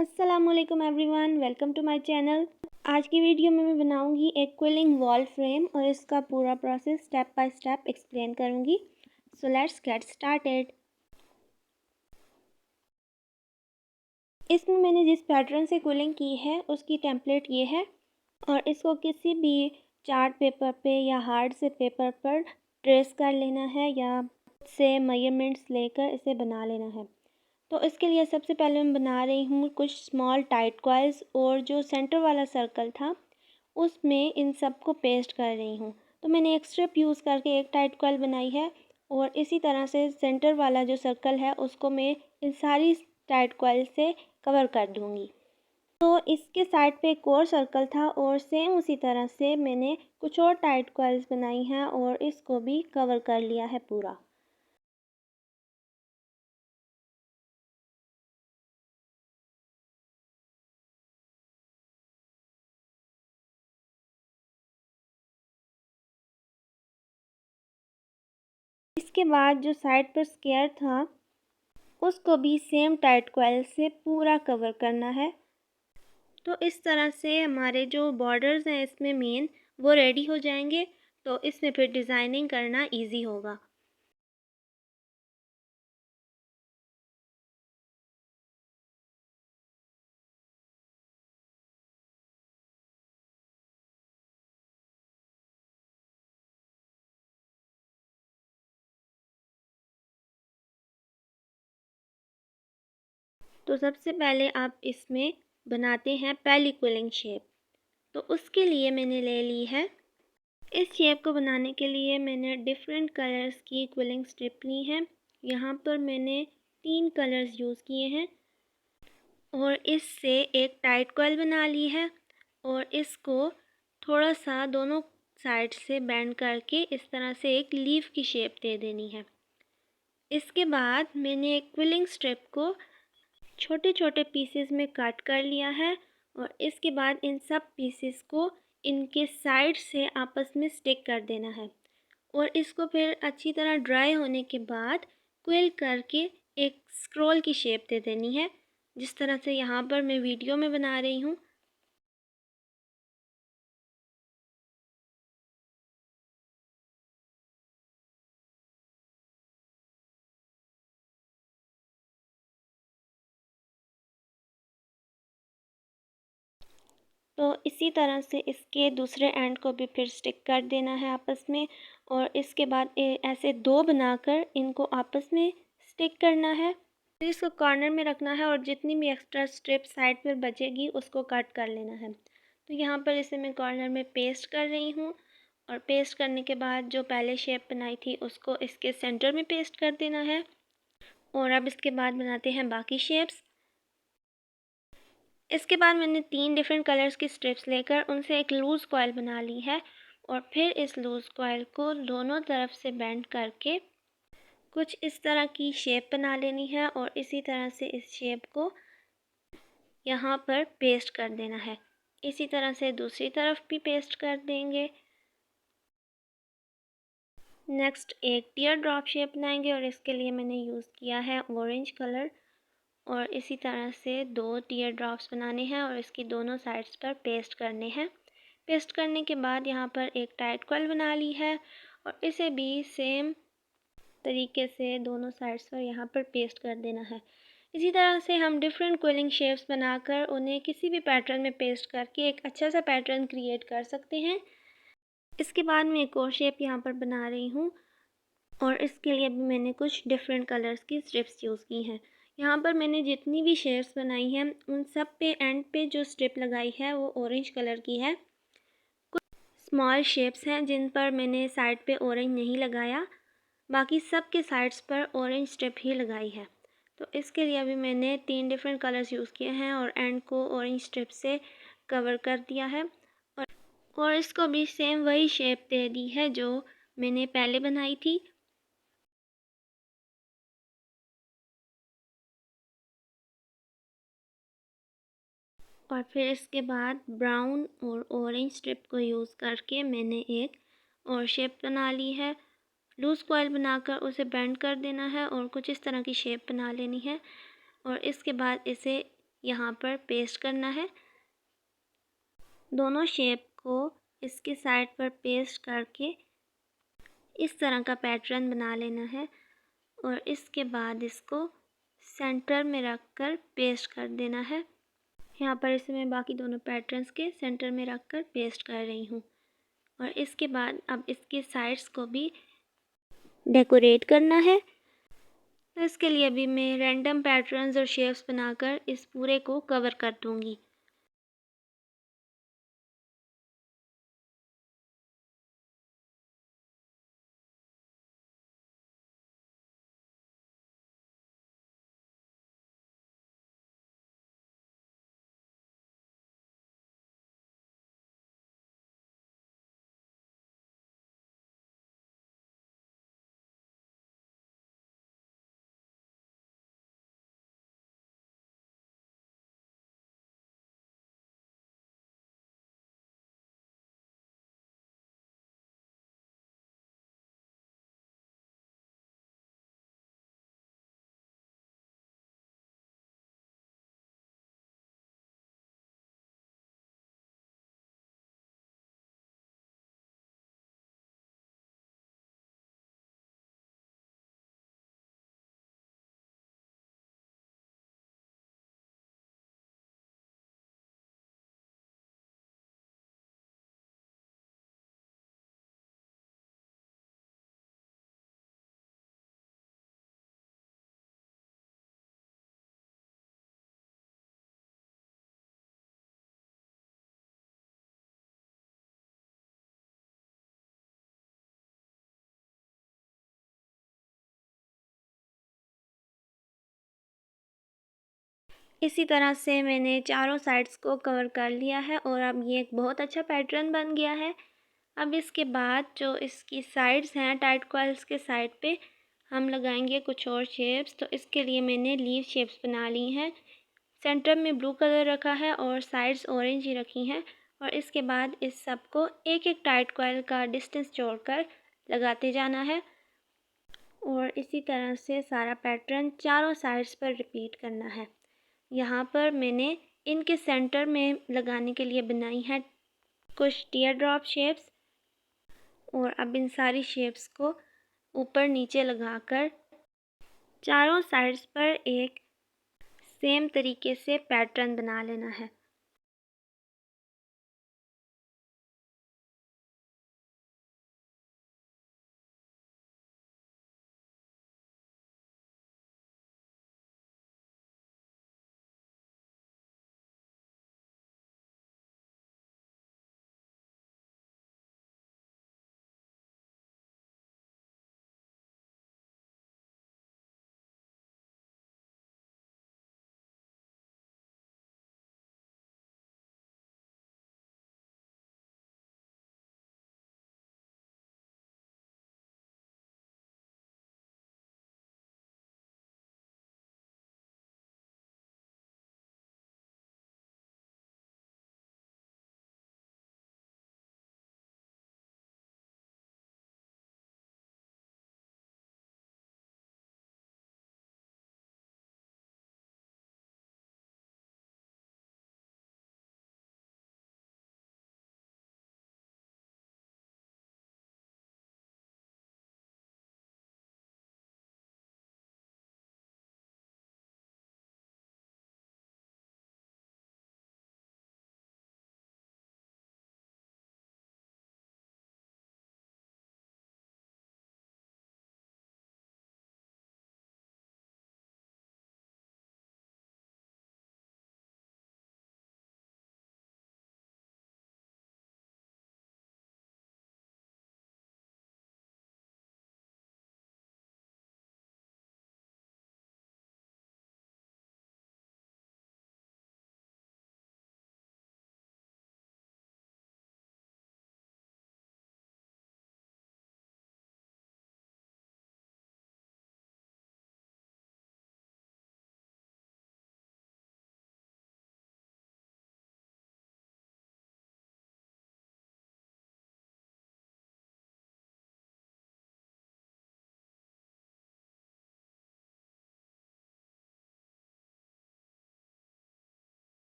अस्सलामुअलैकुम everyone, welcome to my channel. आज की वीडियो में मैं बनाऊंगी एक क्विलिंग वॉल फ्रेम और इसका पूरा process step by step explain करूंगी। So let's get started. इसमें मैंने जिस पैटर्न से क्विलिंग की है उसकी टेम्पलेट ये है और इसको किसी भी चार्ट पेपर पे या हार्ड से पेपर पर ट्रेस कर लेना है या से मेजरमेंट्स लेकर इसे बना लेना है। तो इसके लिए सबसे पहले मैं बना रही हूँ कुछ स्मॉल टाइट कॉइल्स और जो सेंटर वाला सर्कल था उसमें इन सब को पेस्ट कर रही हूँ। तो मैंने एक स्ट्रिप यूज़ करके एक टाइट कॉइल बनाई है और इसी तरह से सेंटर वाला जो सर्कल है उसको मैं इन सारी टाइट कॉइल से कवर कर दूँगी। तो इसके साइड पे एक और सर्कल था और सेम उसी तरह से मैंने कुछ और टाइट कॉइल्स बनाई हैं और इसको भी कवर कर लिया है पूरा। इसके बाद जो साइड पर स्क्वायर था उसको भी सेम टाइट कॉइल से पूरा कवर करना है। तो इस तरह से हमारे जो बॉर्डर्स हैं इसमें मेन वो रेडी हो जाएंगे, तो इसमें फिर डिज़ाइनिंग करना इजी होगा। तो सबसे पहले आप इसमें बनाते हैं पहली क्विलिंग शेप। तो उसके लिए मैंने ले ली है, इस शेप को बनाने के लिए मैंने डिफरेंट कलर्स की क्विलिंग स्ट्रिप ली है। यहाँ पर मैंने 3 कलर्स यूज़ किए हैं और इससे एक टाइट कॉइल बना ली है और इसको थोड़ा सा दोनों साइड से बेंड करके इस तरह से एक लीफ की शेप दे देनी है। इसके बाद मैंने एक क्विलिंग स्ट्रिप को छोटे छोटे पीसेस में कट कर लिया है और इसके बाद इन सब पीसेस को इनके साइड से आपस में स्टिक कर देना है और इसको फिर अच्छी तरह ड्राई होने के बाद क्विल करके एक स्क्रॉल की शेप दे देनी है, जिस तरह से यहाँ पर मैं वीडियो में बना रही हूँ। तो इसी तरह से इसके दूसरे एंड को भी फिर स्टिक कर देना है आपस में और इसके बाद ऐसे 2 बनाकर इनको आपस में स्टिक करना है। फिर इसको कॉर्नर में रखना है और जितनी भी एक्स्ट्रा स्ट्रिप साइड पर बचेगी उसको कट कर लेना है। तो यहाँ पर इसे मैं कॉर्नर में पेस्ट कर रही हूँ और पेस्ट करने के बाद जो पहले शेप बनाई थी उसको इसके सेंटर में पेस्ट कर देना है। और अब इसके बाद बनाते हैं बाकी शेप्स। इसके बाद मैंने 3 डिफरेंट कलर्स की स्ट्रिप्स लेकर उनसे एक लूज़ कॉइल बना ली है और फिर इस लूज़ कॉइल को दोनों तरफ से बेंड करके कुछ इस तरह की शेप बना लेनी है और इसी तरह से इस शेप को यहाँ पर पेस्ट कर देना है। इसी तरह से दूसरी तरफ भी पेस्ट कर देंगे। नेक्स्ट एक टीयर ड्रॉप शेप बनाएंगे और इसके लिए मैंने यूज़ किया है ऑरेंज कलर और इसी तरह से 2 टीयर ड्रॉप्स बनाने हैं और इसकी दोनों साइड्स पर पेस्ट करने हैं। पेस्ट करने के बाद यहाँ पर एक टाइट कॉइल बना ली है और इसे भी सेम तरीके से दोनों साइड्स पर यहाँ पर पेस्ट कर देना है। इसी तरह से हम डिफरेंट क्विलिंग शेप्स बनाकर उन्हें किसी भी पैटर्न में पेस्ट करके एक अच्छा सा पैटर्न क्रिएट कर सकते हैं। इसके बाद मैं एक और शेप यहाँ पर बना रही हूँ और इसके लिए भी मैंने कुछ डिफरेंट कलर्स की स्ट्रिप्स यूज़ की हैं। यहाँ पर मैंने जितनी भी शेप्स बनाई हैं उन सब पे एंड पे जो स्ट्रिप लगाई है वो ऑरेंज कलर की है। कुछ स्मॉल शेप्स हैं जिन पर मैंने साइड पे ऑरेंज नहीं लगाया, बाकी सब के साइड्स पर ऑरेंज स्ट्रिप ही लगाई है। तो इसके लिए अभी मैंने 3 डिफरेंट कलर्स यूज़ किए हैं और एंड को ऑरेंज स्ट्रिप से कवर कर दिया है और इसको भी सेम वही शेप दे दी है जो मैंने पहले बनाई थी। और फिर इसके बाद ब्राउन और ऑरेंज स्ट्रिप को यूज़ करके मैंने एक और शेप बना ली है। लूज़ कॉइल बनाकर उसे बेंड कर देना है और कुछ इस तरह की शेप बना लेनी है और इसके बाद इसे यहाँ पर पेस्ट करना है। दोनों शेप को इसके साइड पर पेस्ट करके इस तरह का पैटर्न बना लेना है और इसके बाद इसको सेंटर में रख कर पेस्ट कर देना है। यहाँ पर इसे मैं बाकी दोनों पैटर्न्स के सेंटर में रख कर पेस्ट कर रही हूँ। और इसके बाद अब इसके साइड्स को भी डेकोरेट करना है। तो इसके लिए अभी मैं रैंडम पैटर्न्स और शेप्स बनाकर इस पूरे को कवर कर दूँगी। इसी तरह से मैंने चारों साइड्स को कवर कर लिया है और अब ये एक बहुत अच्छा पैटर्न बन गया है। अब इसके बाद जो इसकी साइड्स हैं टाइट कॉइल्स के साइड पे हम लगाएंगे कुछ और शेप्स। तो इसके लिए मैंने लीव शेप्स बना ली हैं। सेंटर में ब्लू कलर रखा है और साइड्स ऑरेंज ही रखी हैं। और इसके बाद इस सब को एक एक टाइट कॉइल का डिस्टेंस छोड़कर लगाते जाना है और इसी तरह से सारा पैटर्न चारों साइड्स पर रिपीट करना है। यहाँ पर मैंने इनके सेंटर में लगाने के लिए बनाई है कुछ टीयर ड्रॉप शेप्स। और अब इन सारी शेप्स को ऊपर नीचे लगाकर चारों साइड्स पर एक सेम तरीके से पैटर्न बना लेना है।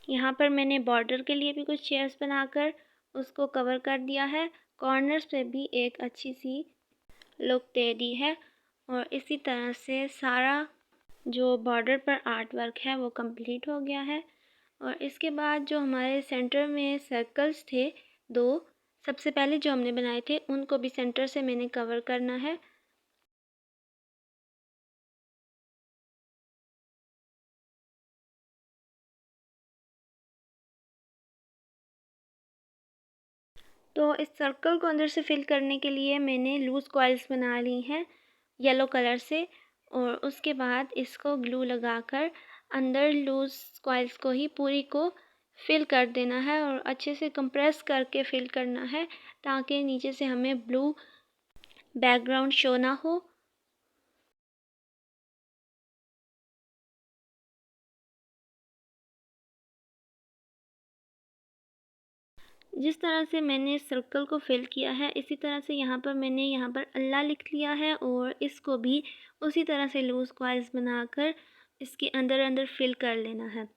यहाँ पर मैंने बॉर्डर के लिए भी कुछ चेयर्स बनाकर उसको कवर कर दिया है। कॉर्नर्स पे भी एक अच्छी सी लुक दे दी है और इसी तरह से सारा जो बॉर्डर पर आर्ट वर्क है वो कंप्लीट हो गया है। और इसके बाद जो हमारे सेंटर में सर्कल्स थे दो, सबसे पहले जो हमने बनाए थे उनको भी सेंटर से मैंने कवर करना है। तो इस सर्कल को अंदर से फिल करने के लिए मैंने लूज़ कॉइल्स बना ली हैं येलो कलर से, और उसके बाद इसको ग्लू लगाकर अंदर लूज़ कॉइल्स को ही पूरी को फिल कर देना है और अच्छे से कंप्रेस करके फिल करना है ताकि नीचे से हमें ब्लू बैकग्राउंड शो ना हो। जिस तरह से मैंने सर्कल को फिल किया है इसी तरह से यहाँ पर अल्लाह लिख लिया है और इसको भी उसी तरह से लूज़ कॉइल्स बनाकर इसके अंदर अंदर फिल कर लेना है।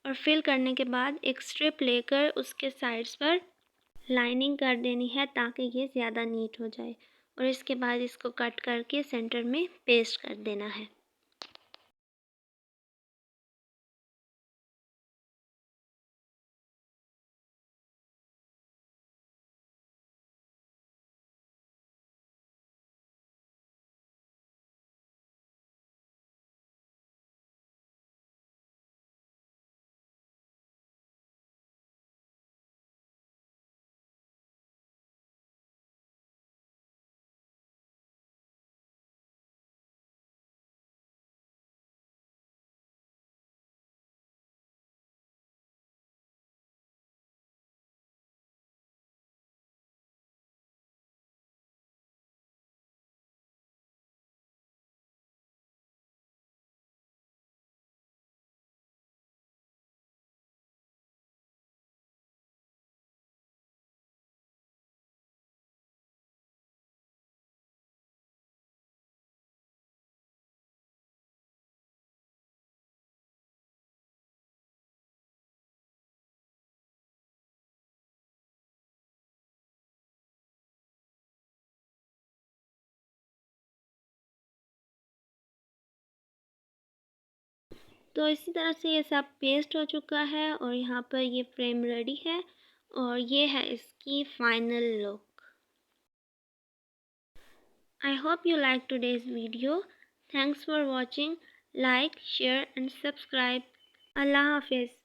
और फिल करने के बाद एक स्ट्रिप लेकर उसके साइड्स पर लाइनिंग कर देनी है ताकि ये ज़्यादा नीट हो जाए, और इसके बाद इसको कट करके सेंटर में पेस्ट कर देना है। तो इसी तरह से ये सब पेस्ट हो चुका है और यहाँ पर ये फ्रेम रेडी है और ये है इसकी final look. I hope you liked today's video. Thanks for watching. Like, share and subscribe. Allah Hafiz.